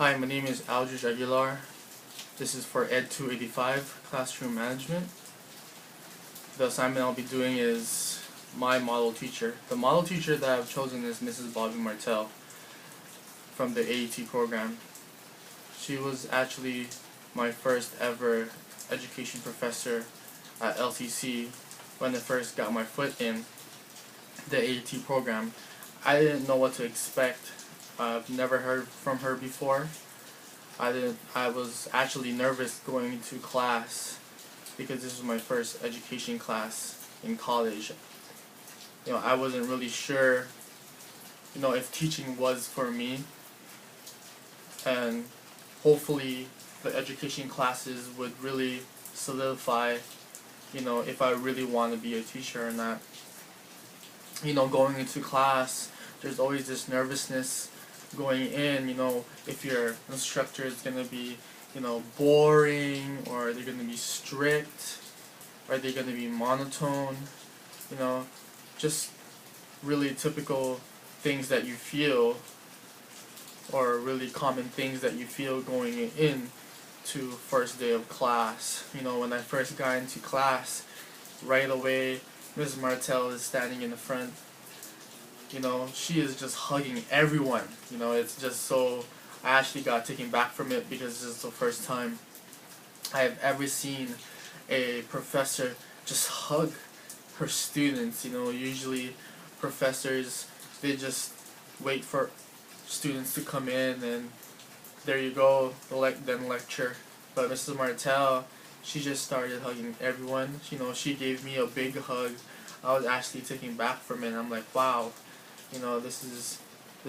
Hi, my name is Aldridge Aguilar. This is for Ed 285, Classroom Management. The assignment I'll be doing is my model teacher. The model teacher that I've chosen is Mrs. Bobby Martell from the AET program. She was actually my first ever education professor at LTC when I first got my foot in the AET program. I didn't know what to expect. I've never heard from her before. I was actually nervous going into class because this was my first education class in college. I wasn't really sure, if teaching was for me, and hopefully the education classes would really solidify, if I really want to be a teacher or not. Going into class, there's always this nervousness going in, if your instructor is going to be, boring, or they're going to be strict, or they're going to be monotone, just really typical things that you feel, or really common things that you feel going in to first day of class. When I first got into class, right away, Ms. Martell is standing in the front. She is just hugging everyone. It's just so, I actually got taken back from it because this is the first time I have ever seen a professor just hug her students. Usually professors, they just wait for students to come in and there you go, then lecture. But Mrs. Martell, she just started hugging everyone. She gave me a big hug. I was actually taken back from it. I'm like, wow, this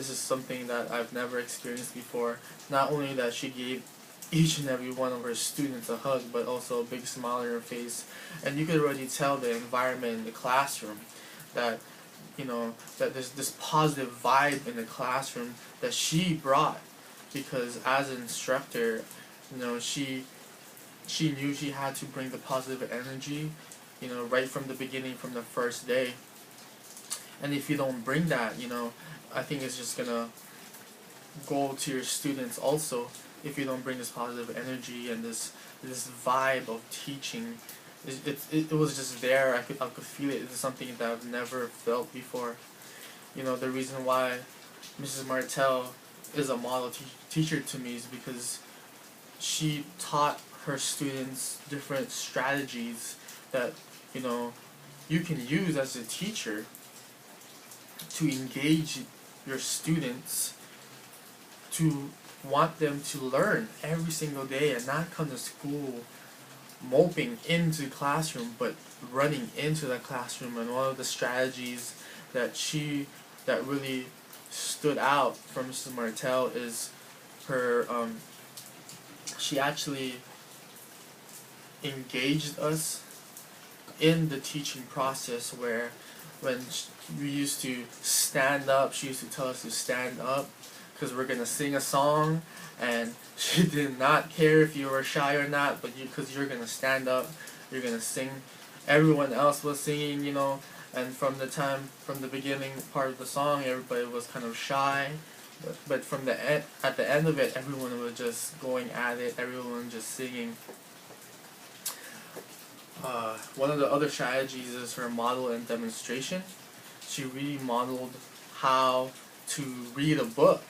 is something that I've never experienced before. Not only that she gave each and every one of her students a hug, but also a big smile on her face. And you could already tell the environment in the classroom that, that there's this positive vibe in the classroom that she brought. Because as an instructor, she knew she had to bring the positive energy, right from the beginning, from the first day. And if you don't bring that, I think it's just gonna go to your students also. If you don't bring this positive energy and this vibe of teaching, it was just there. I could feel it. It's something that I've never felt before. The reason why Mrs. Martell is a model teacher to me is because she taught her students different strategies that you can use as a teacher to engage your students, to want them to learn every single day and not come to school moping into the classroom, but running into the classroom. And one of the strategies that really stood out from Mrs. Martell is her she actually engaged us in the teaching process, where when we used to stand up, she used to tell us to stand up because we're going to sing a song, and she did not care if you were shy or not, but because you're going to stand up, you're going to sing. Everyone else was singing, and from the beginning part of the song, everybody was kind of shy, but from at the end of it, everyone was just going at it, everyone just singing. One of the other strategies is her model and demonstration. She really modeled how to read a book.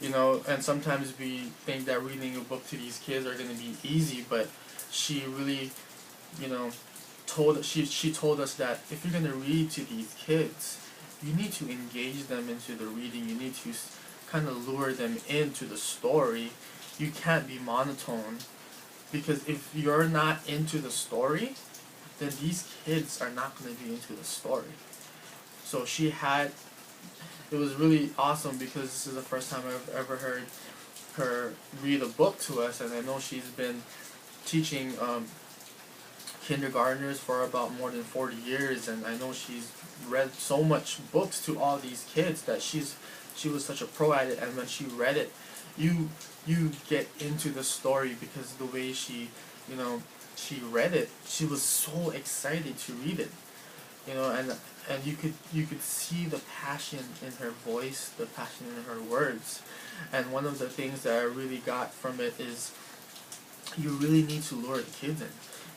And sometimes we think that reading a book to these kids are going to be easy, but she really, she told us that if you're going to read to these kids, you need to engage them into the reading. You need to kind of lure them into the story. You can't be monotone. Because if you're not into the story, then these kids are not going to be into the story. So it was really awesome because this is the first time I've ever heard her read a book to us. And I know she's been teaching kindergartners for about more than 40 years. And I know she's read so much books to all these kids that she was such a pro at it. And when she read it, you get into the story because the way she read it, she was so excited to read it, and you could see the passion in her voice, the passion in her words, And one of the things that I really got from it is you really need to lure the kids in.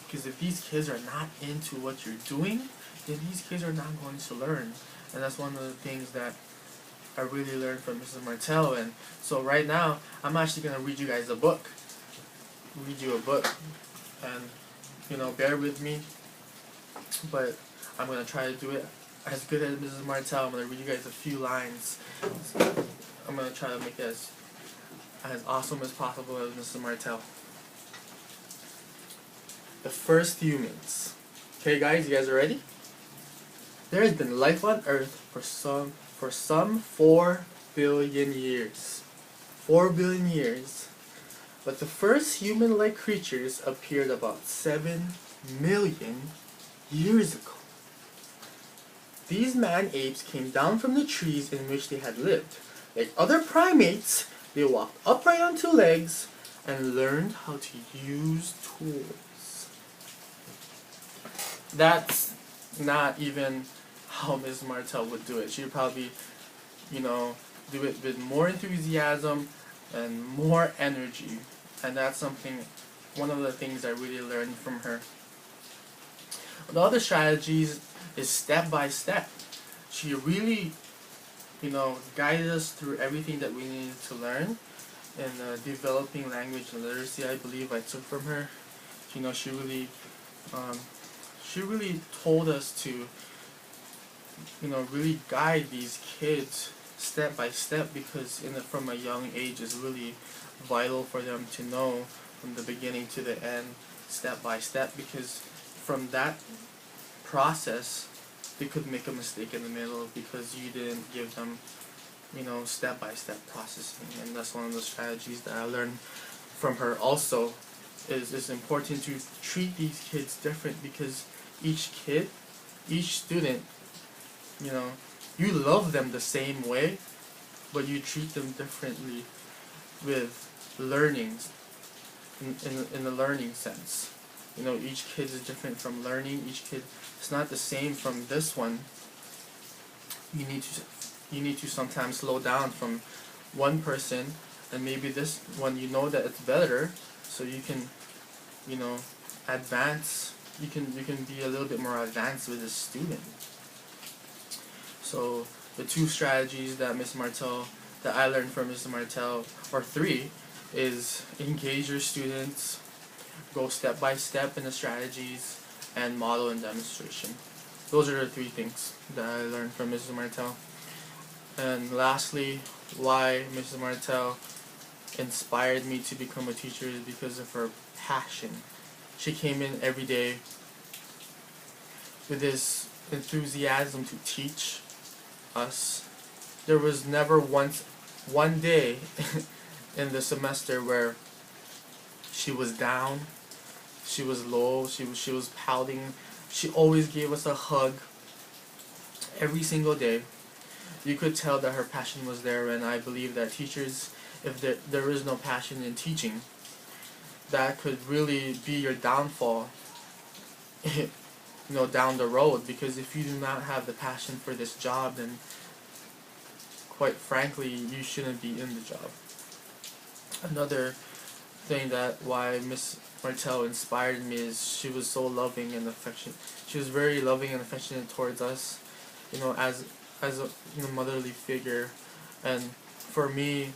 Because if these kids are not into what you're doing, then these kids are not going to learn. And that's one of the things that I really learned from Mrs. Martell. And so right now, I'm actually going to read you guys a book. Read you a book. And, bear with me. But I'm going to try to do it as good as Mrs. Martell. I'm going to read you guys a few lines. I'm going to try to make it as awesome as possible as Mrs. Martell. The first humans. Okay guys, you guys are ready? There has been life on Earth for some 4 billion years. 4 billion years. But the first human-like creatures appeared about 7 million years ago. These man-apes came down from the trees in which they had lived. Like other primates, they walked upright on 2 legs and learned how to use tools. That's not even how Ms. Martell would do it. She would probably, do it with more enthusiasm and more energy. And that's one of the things I really learned from her. The other strategies is step by step. She really, guided us through everything that we needed to learn. And developing language and literacy, I believe I took from her. She really told us to, really guide these kids step by step, because from a young age is really vital for them to know from the beginning to the end, step by step, because from that process they could make a mistake in the middle because you didn't give them, step by step processing. And that's one of the strategies that I learned from her. Also, it's important to treat these kids different, because each student, you love them the same way, but you treat them differently with learnings, in the learning sense. Each kid is different from learning. Each kid is not the same from this one. You need to sometimes slow down from one person, and maybe this one that it's better, so you can, advance. You can be a little bit more advanced with this student. So the 2 strategies that I learned from Ms. Martell, or 3, is engage your students, go step by step in the strategies, and model and demonstration. Those are the 3 things that I learned from Mrs. Martell. And lastly, why Mrs. Martell inspired me to become a teacher is because of her passion. She came in every day with this enthusiasm to teach us. There was never one day in the semester where she was down, she was low, she was pouting. She always gave us a hug every single day. You could tell that her passion was there, and I believe that teachers, if there is no passion in teaching, that could really be your downfall down the road. Because if you do not have the passion for this job, then quite frankly you shouldn't be in the job. Another thing that why Miss Martell inspired me is she was so loving and affectionate. She was very loving and affectionate towards us, as a motherly figure. And for me,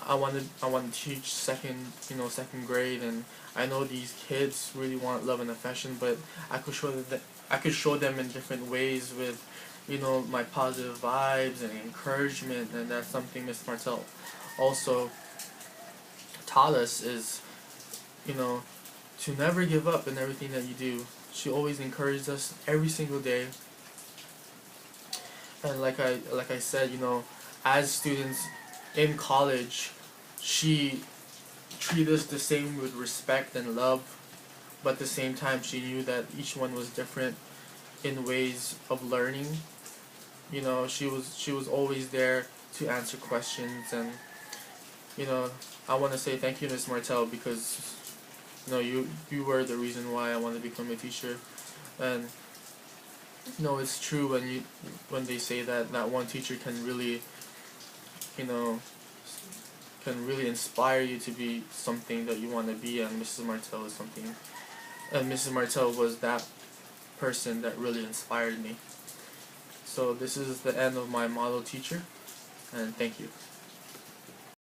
I want to teach second grade, and I know these kids really want love and affection, but I could show them in different ways with, my positive vibes and encouragement. And that's something Miss Martell also taught us, is, to never give up in everything that you do. She always encouraged us every single day. And like I said, as students in college, she treated us the same with respect and love, but at the same time she knew that each one was different in ways of learning. She was always there to answer questions. And I want to say thank you, Ms. Martell, because you were the reason why I wanted to become a teacher. And it's true when they say that one teacher can really can really inspire you to be something that you want to be, and Mrs. Martell is something, and Mrs. Martell was that person that really inspired me. So this is the end of my model teacher, and thank you.